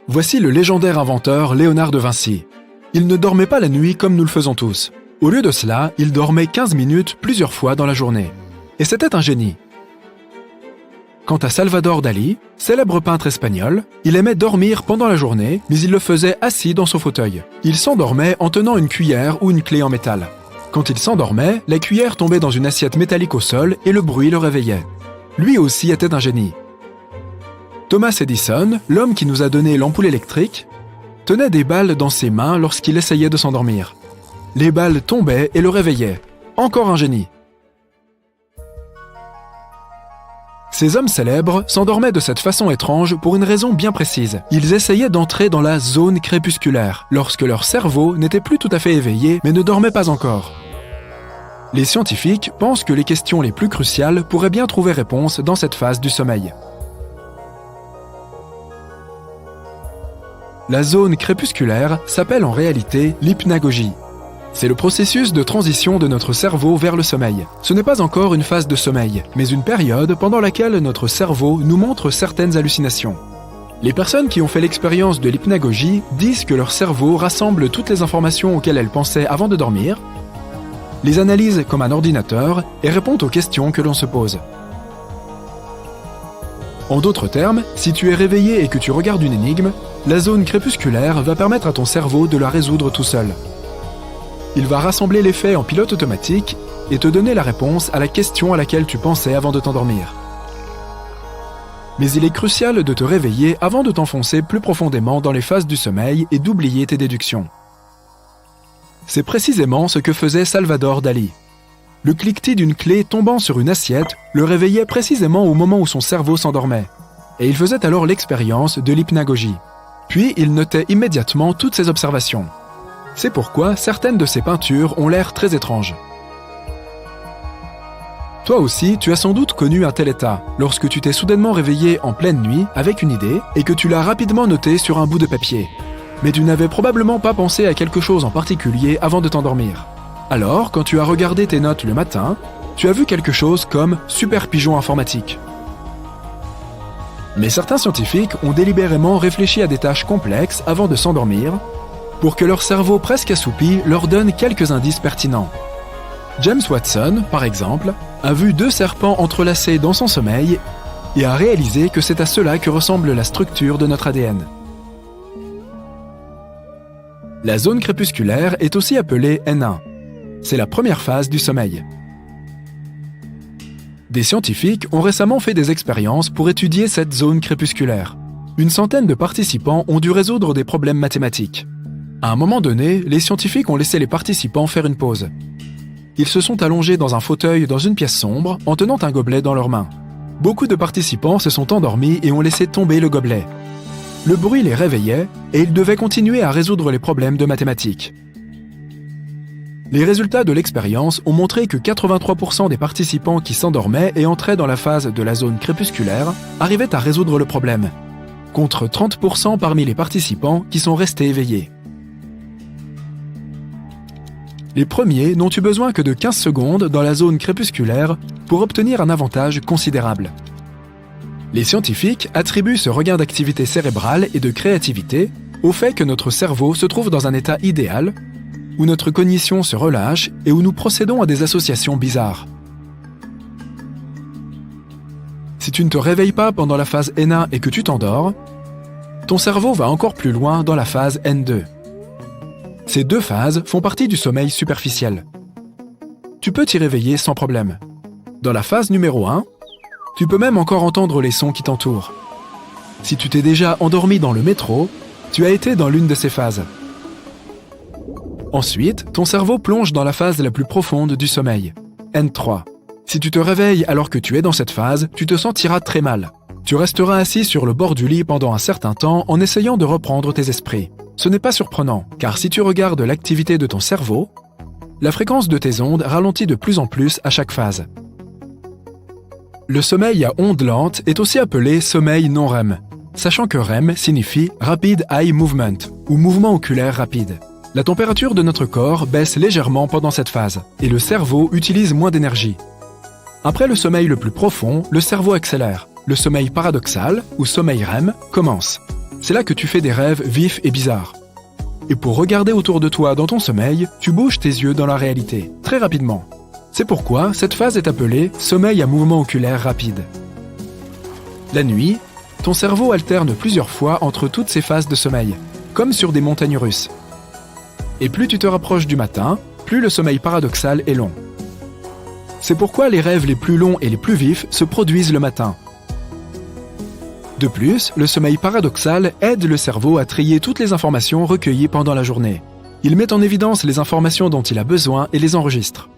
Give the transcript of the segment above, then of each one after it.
Voici le légendaire inventeur Léonard de Vinci. Il ne dormait pas la nuit comme nous le faisons tous. Au lieu de cela, il dormait 15 minutes plusieurs fois dans la journée. Et c'était un génie. Quant à Salvador Dalí, célèbre peintre espagnol, il aimait dormir pendant la journée, mais il le faisait assis dans son fauteuil. Il s'endormait en tenant une cuillère ou une clé en métal. Quand il s'endormait, la cuillère tombait dans une assiette métallique au sol et le bruit le réveillait. Lui aussi était un génie. Thomas Edison, l'homme qui nous a donné l'ampoule électrique, tenait des balles dans ses mains lorsqu'il essayait de s'endormir. Les balles tombaient et le réveillaient. Encore un génie. Ces hommes célèbres s'endormaient de cette façon étrange pour une raison bien précise. Ils essayaient d'entrer dans la zone crépusculaire, lorsque leur cerveau n'était plus tout à fait éveillé mais ne dormait pas encore. Les scientifiques pensent que les questions les plus cruciales pourraient bien trouver réponse dans cette phase du sommeil. La zone crépusculaire s'appelle en réalité l'hypnagogie. C'est le processus de transition de notre cerveau vers le sommeil. Ce n'est pas encore une phase de sommeil, mais une période pendant laquelle notre cerveau nous montre certaines hallucinations. Les personnes qui ont fait l'expérience de l'hypnagogie disent que leur cerveau rassemble toutes les informations auxquelles elles pensaient avant de dormir, les analyse comme un ordinateur et répond aux questions que l'on se pose. En d'autres termes, si tu es réveillé et que tu regardes une énigme, la zone crépusculaire va permettre à ton cerveau de la résoudre tout seul. Il va rassembler les faits en pilote automatique et te donner la réponse à la question à laquelle tu pensais avant de t'endormir. Mais il est crucial de te réveiller avant de t'enfoncer plus profondément dans les phases du sommeil et d'oublier tes déductions. C'est précisément ce que faisait Salvador Dalí. Le cliquetis d'une clé tombant sur une assiette le réveillait précisément au moment où son cerveau s'endormait. Et il faisait alors l'expérience de l'hypnagogie. Puis il notait immédiatement toutes ses observations. C'est pourquoi certaines de ses peintures ont l'air très étranges. Toi aussi, tu as sans doute connu un tel état, lorsque tu t'es soudainement réveillé en pleine nuit avec une idée et que tu l'as rapidement notée sur un bout de papier. Mais tu n'avais probablement pas pensé à quelque chose en particulier avant de t'endormir. Alors, quand tu as regardé tes notes le matin, tu as vu quelque chose comme « super pigeon informatique ». Mais certains scientifiques ont délibérément réfléchi à des tâches complexes avant de s'endormir, pour que leur cerveau presque assoupi leur donne quelques indices pertinents. James Watson, par exemple, a vu 2 serpents entrelacés dans son sommeil et a réalisé que c'est à cela que ressemble la structure de notre ADN. La zone crépusculaire est aussi appelée N1. C'est la première phase du sommeil. Des scientifiques ont récemment fait des expériences pour étudier cette zone crépusculaire. Une centaine de participants ont dû résoudre des problèmes mathématiques. À un moment donné, les scientifiques ont laissé les participants faire une pause. Ils se sont allongés dans un fauteuil dans une pièce sombre en tenant un gobelet dans leurs mains. Beaucoup de participants se sont endormis et ont laissé tomber le gobelet. Le bruit les réveillait et ils devaient continuer à résoudre les problèmes de mathématiques. Les résultats de l'expérience ont montré que 83% des participants qui s'endormaient et entraient dans la phase de la zone crépusculaire arrivaient à résoudre le problème, contre 30% parmi les participants qui sont restés éveillés. Les premiers n'ont eu besoin que de 15 secondes dans la zone crépusculaire pour obtenir un avantage considérable. Les scientifiques attribuent ce regain d'activité cérébrale et de créativité au fait que notre cerveau se trouve dans un état idéal, où notre cognition se relâche et où nous procédons à des associations bizarres. Si tu ne te réveilles pas pendant la phase N1 et que tu t'endors, ton cerveau va encore plus loin dans la phase N2. Ces 2 phases font partie du sommeil superficiel. Tu peux t'y réveiller sans problème. Dans la phase numéro 1, tu peux même encore entendre les sons qui t'entourent. Si tu t'es déjà endormi dans le métro, tu as été dans l'une de ces phases. Ensuite, ton cerveau plonge dans la phase la plus profonde du sommeil, N3. Si tu te réveilles alors que tu es dans cette phase, tu te sentiras très mal. Tu resteras assis sur le bord du lit pendant un certain temps en essayant de reprendre tes esprits. Ce n'est pas surprenant, car si tu regardes l'activité de ton cerveau, la fréquence de tes ondes ralentit de plus en plus à chaque phase. Le sommeil à ondes lentes est aussi appelé sommeil non REM, sachant que REM signifie Rapid Eye Movement, ou mouvement oculaire rapide. La température de notre corps baisse légèrement pendant cette phase, et le cerveau utilise moins d'énergie. Après le sommeil le plus profond, le cerveau accélère. Le sommeil paradoxal, ou sommeil REM, commence. c'est là que tu fais des rêves vifs et bizarres. Et pour regarder autour de toi dans ton sommeil, tu bouges tes yeux dans la réalité, très rapidement. C'est pourquoi cette phase est appelée sommeil à mouvement oculaire rapide. La nuit, ton cerveau alterne plusieurs fois entre toutes ces phases de sommeil, comme sur des montagnes russes. Et plus tu te rapproches du matin, plus le sommeil paradoxal est long. C'est pourquoi les rêves les plus longs et les plus vifs se produisent le matin. De plus, le sommeil paradoxal aide le cerveau à trier toutes les informations recueillies pendant la journée. Il met en évidence les informations dont il a besoin et les enregistre.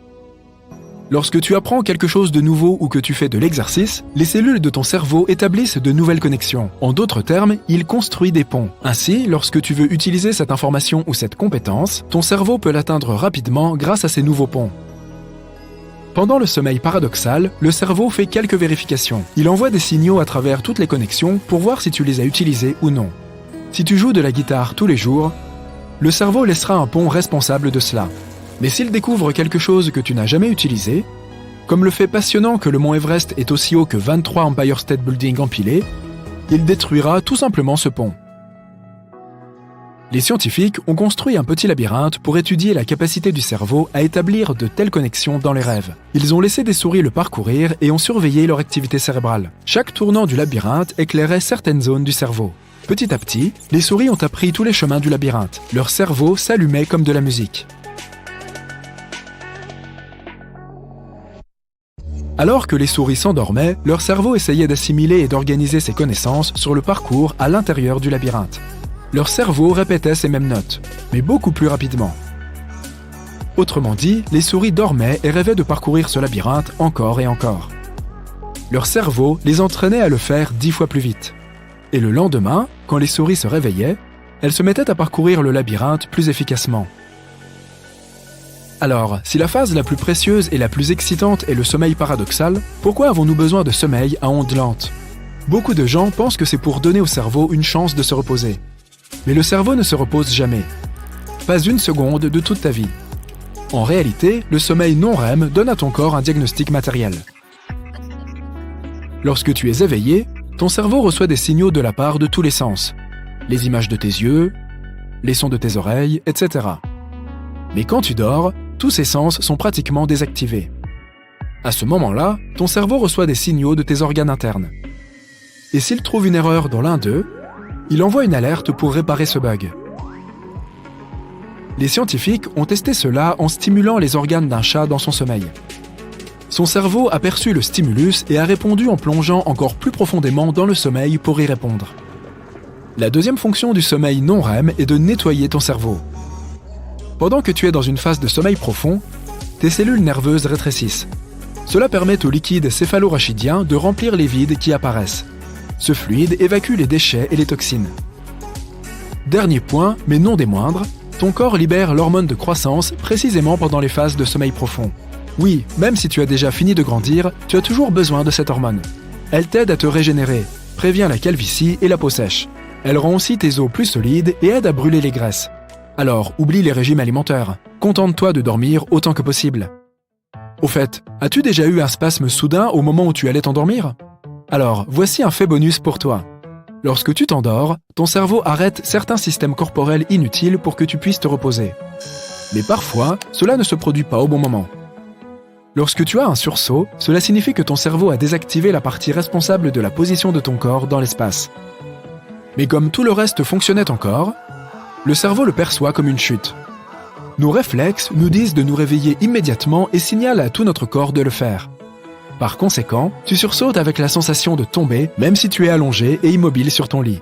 Lorsque tu apprends quelque chose de nouveau ou que tu fais de l'exercice, les cellules de ton cerveau établissent de nouvelles connexions. En d'autres termes, il construit des ponts. Ainsi, lorsque tu veux utiliser cette information ou cette compétence, ton cerveau peut l'atteindre rapidement grâce à ces nouveaux ponts. Pendant le sommeil paradoxal, le cerveau fait quelques vérifications. Il envoie des signaux à travers toutes les connexions pour voir si tu les as utilisés ou non. Si tu joues de la guitare tous les jours, le cerveau laissera un pont responsable de cela. Mais s'il découvre quelque chose que tu n'as jamais utilisé, comme le fait passionnant que le mont Everest est aussi haut que 23 Empire State Building empilés, il détruira tout simplement ce pont. Les scientifiques ont construit un petit labyrinthe pour étudier la capacité du cerveau à établir de telles connexions dans les rêves. Ils ont laissé des souris le parcourir et ont surveillé leur activité cérébrale. Chaque tournant du labyrinthe éclairait certaines zones du cerveau. Petit à petit, les souris ont appris tous les chemins du labyrinthe. Leur cerveau s'allumait comme de la musique. Alors que les souris s'endormaient, leur cerveau essayait d'assimiler et d'organiser ses connaissances sur le parcours à l'intérieur du labyrinthe. Leur cerveau répétait ces mêmes notes, mais beaucoup plus rapidement. Autrement dit, les souris dormaient et rêvaient de parcourir ce labyrinthe encore et encore. Leur cerveau les entraînait à le faire 10 fois plus vite. Et le lendemain, quand les souris se réveillaient, elles se mettaient à parcourir le labyrinthe plus efficacement. Alors, si la phase la plus précieuse et la plus excitante est le sommeil paradoxal, pourquoi avons-nous besoin de sommeil à ondes lentes ? Beaucoup de gens pensent que c'est pour donner au cerveau une chance de se reposer. Mais le cerveau ne se repose jamais. Pas une seconde de toute ta vie. En réalité, le sommeil non-REM donne à ton corps un diagnostic matériel. Lorsque tu es éveillé, ton cerveau reçoit des signaux de la part de tous les sens. Les images de tes yeux, les sons de tes oreilles, etc. Mais quand tu dors, tous ces sens sont pratiquement désactivés. À ce moment-là, ton cerveau reçoit des signaux de tes organes internes. Et s'il trouve une erreur dans l'un d'eux, il envoie une alerte pour réparer ce bug. Les scientifiques ont testé cela en stimulant les organes d'un chat dans son sommeil. Son cerveau a perçu le stimulus et a répondu en plongeant encore plus profondément dans le sommeil pour y répondre. La deuxième fonction du sommeil non-REM est de nettoyer ton cerveau. Pendant que tu es dans une phase de sommeil profond, tes cellules nerveuses rétrécissent. Cela permet au liquide céphalorachidien de remplir les vides qui apparaissent. Ce fluide évacue les déchets et les toxines. Dernier point, mais non des moindres, ton corps libère l'hormone de croissance précisément pendant les phases de sommeil profond. Oui, même si tu as déjà fini de grandir, tu as toujours besoin de cette hormone. Elle t'aide à te régénérer, prévient la calvitie et la peau sèche. Elle rend aussi tes os plus solides et aide à brûler les graisses. Alors, oublie les régimes alimentaires. Contente-toi de dormir autant que possible. Au fait, as-tu déjà eu un spasme soudain au moment où tu allais t'endormir ? Alors, voici un fait bonus pour toi. Lorsque tu t'endors, ton cerveau arrête certains systèmes corporels inutiles pour que tu puisses te reposer. Mais parfois, cela ne se produit pas au bon moment. Lorsque tu as un sursaut, cela signifie que ton cerveau a désactivé la partie responsable de la position de ton corps dans l'espace. Mais comme tout le reste fonctionnait encore, le cerveau le perçoit comme une chute. Nos réflexes nous disent de nous réveiller immédiatement et signalent à tout notre corps de le faire. Par conséquent, tu sursautes avec la sensation de tomber, même si tu es allongé et immobile sur ton lit.